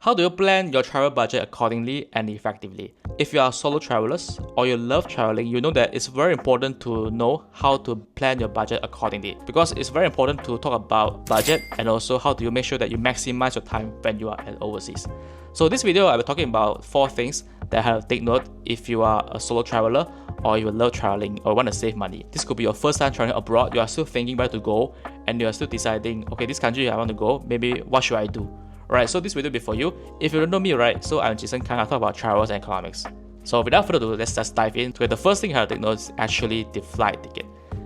How do you plan your travel budget accordingly and effectively? If you are solo travelers or you love traveling, you know that it's very important to know how to plan your budget accordingly, because it's very important to talk about budget and also how do you make sure that you maximize your time when you are at overseas. So this video I'll be talking about 4 things that I have to take note if you are a solo traveler or you love traveling or want to save money. This could be your first time traveling abroad, you are still thinking where to go and you are still deciding, okay, this country I want to go, maybe what should I do? Right, so this video will be for you. If you don't know me, right, so I'm Jason Kang, I talk about travels and economics. So without further ado, let's just dive in. So the first thing you have to take note is actually the flight ticket.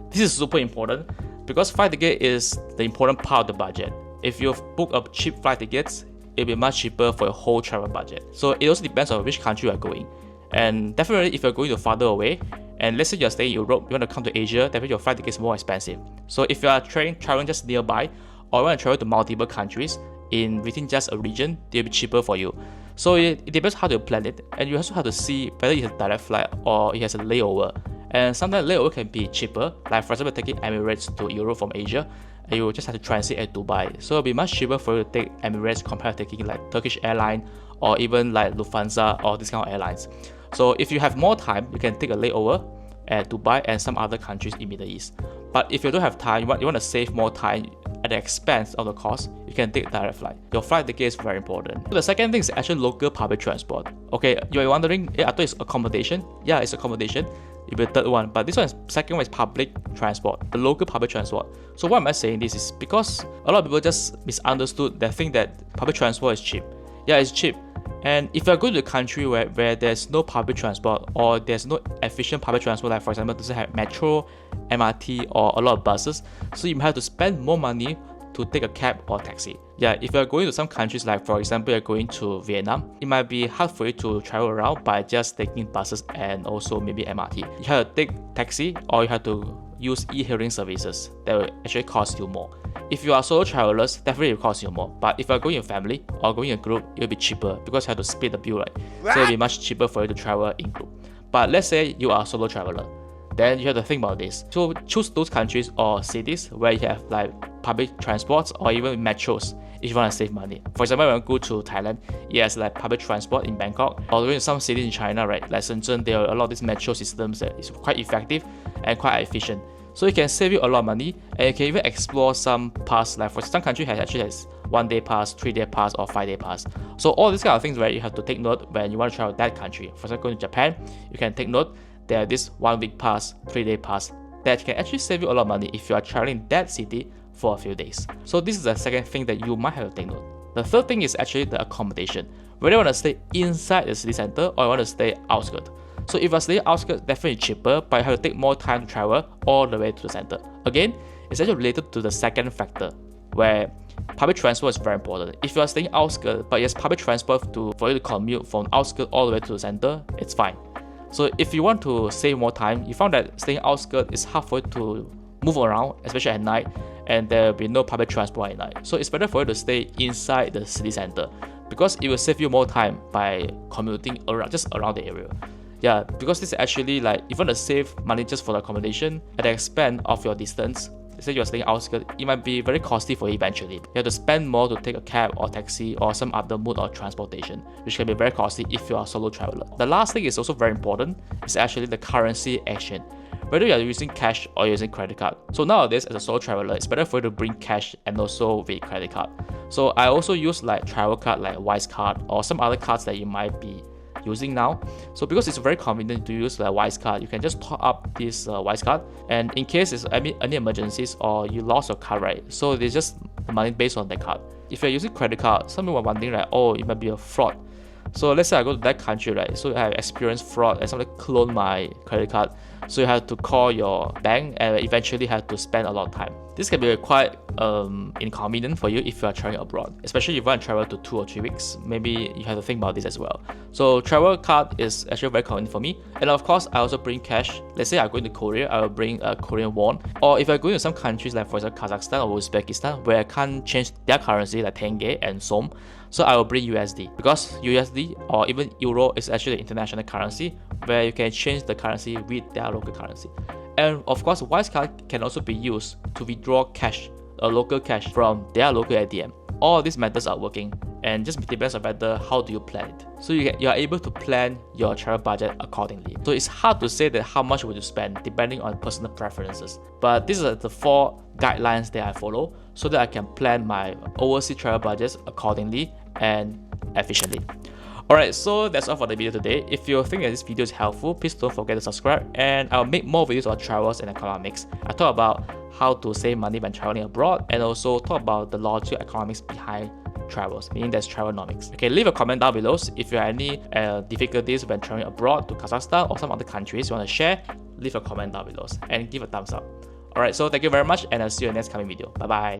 This is super important because flight ticket is the important part of the budget. If you book a cheap flight tickets, it'll be much cheaper for your whole travel budget. So it also depends on which country you are going. And definitely if you're going to farther away, and let's say you're staying in Europe, you want to come to Asia, definitely your flight ticket is more expensive. So if you are traveling just nearby, or you want to travel to multiple countries, within just a region, they'll be cheaper for you. So it depends how you plan it, and you also have to see whether it has a direct flight or it has a layover. And sometimes layover can be cheaper, like for example taking Emirates to Europe from Asia, and you will just have to transit at Dubai. So it'll be much cheaper for you to take Emirates compared to taking like Turkish airline or even like Lufthansa or this kind of airlines. So if you have more time, you can take a layover at Dubai and some other countries in Middle East. But if you don't have time, you want to save more time at the expense of the cost, you can take a direct flight. Your flight ticket is very important. So the second thing is actually local public transport. Okay, you're wondering, I thought it's accommodation. Yeah, it's accommodation. It'll be the third one, but this one is second one is public transport, the local public transport. So why am I saying this is because a lot of people just misunderstood. They think that public transport is cheap. Yeah, it's cheap. And if you're going to a country where there's no public transport or there's no efficient public transport, like for example doesn't have metro, MRT or a lot of buses, so you might have to spend more money to take a cab or taxi. Yeah, if you're going to some countries, like for example you're going to Vietnam, it might be hard for you to travel around by just taking buses and also maybe MRT. You have to take taxi or you have to use e-hailing services that will actually cost you more. If you are solo travelers, definitely it will cost you more. But if you are going in family or going in a group, it will be cheaper because you have to split the bill, right? So it will be much cheaper for you to travel in group. But let's say you are a solo traveler, then you have to think about this. So choose those countries or cities where you have like public transports or even metros if you want to save money. For example, when you go to Thailand, it has like public transport in Bangkok, or going to some cities in China, right? Like Shenzhen, there are a lot of these metro systems that is quite effective and quite efficient. So it can save you a lot of money, and you can even explore some pass. Like for some country actually has 1-day pass, 3-day pass, or 5-day pass. So all these kind of things, right, you have to take note when you want to travel that country. For example, going to Japan, you can take note there are this 1-week pass, 3-day pass that can actually save you a lot of money if you are traveling that city for a few days. So this is the second thing that you might have to take note. The third thing is actually the accommodation. Whether you want to stay inside the city center or you want to stay outskirts. So if you're staying outskirts, definitely cheaper, but you have to take more time to travel all the way to the center. Again, it's actually related to the second factor, where public transport is very important. If you are staying outskirts, but yes, public transport for you to commute from outskirts all the way to the center, it's fine. So if you want to save more time, you found that staying outskirts is hard for you to move around, especially at night, and there will be no public transport at night. So it's better for you to stay inside the city center because it will save you more time by commuting around the area. Yeah, because this is actually like, if you want to save money just for the accommodation at the expense of your distance, say you're staying outskirts, it might be very costly for you eventually. You have to spend more to take a cab or taxi or some other mode of transportation, which can be very costly if you are a solo traveler. The last thing is also very important, is actually the currency exchange. Whether you are using cash or using credit card. So nowadays, as a solo traveler, it's better for you to bring cash and also with credit card. So I also use like travel card like Wise card or some other cards that you might be using now. So because it's very convenient to use the Wise card, you can just top up this Wise card, and in case there's any emergencies or you lost your card, right, so there's just money based on that card. If you're using credit card, some people are wondering like, oh, it might be a fraud. So let's say I go to that country, right, so I have experienced fraud and somebody cloned my credit card, so you have to call your bank and eventually have to spend a lot of time. This can be quite inconvenient for you if you are traveling abroad, especially if you want to travel to 2 or 3 weeks. Maybe you have to think about this as well. So travel card is actually very convenient for me, and of course I also bring cash. Let's say I'm going to Korea, I will bring a Korean won, or if I'm going to some countries like for example Kazakhstan or Uzbekistan where I can't change their currency like tenge and som, so I will bring USD because USD or even Euro is actually the international currency where you can change the currency with their local currency. And of course, Wise card can also be used to withdraw cash, a local cash from their local ATM. All these methods are working, and just depends on whether how do you plan it. So you are able to plan your travel budget accordingly. So it's hard to say that how much would you spend depending on personal preferences. But these are the 4 guidelines that I follow so that I can plan my overseas travel budgets accordingly and efficiently. Alright, so that's all for the video today. If you think that this video is helpful, please don't forget to subscribe, and I'll make more videos on travels and economics. I talk about how to save money when traveling abroad, and also talk about the logical economics behind travels, meaning there's travelnomics. Okay, leave a comment down below if you have any difficulties when traveling abroad to Kazakhstan or some other countries you want to share. Leave a comment down below and give a thumbs up. Alright, so thank you very much, and I'll see you in the next coming video. Bye bye.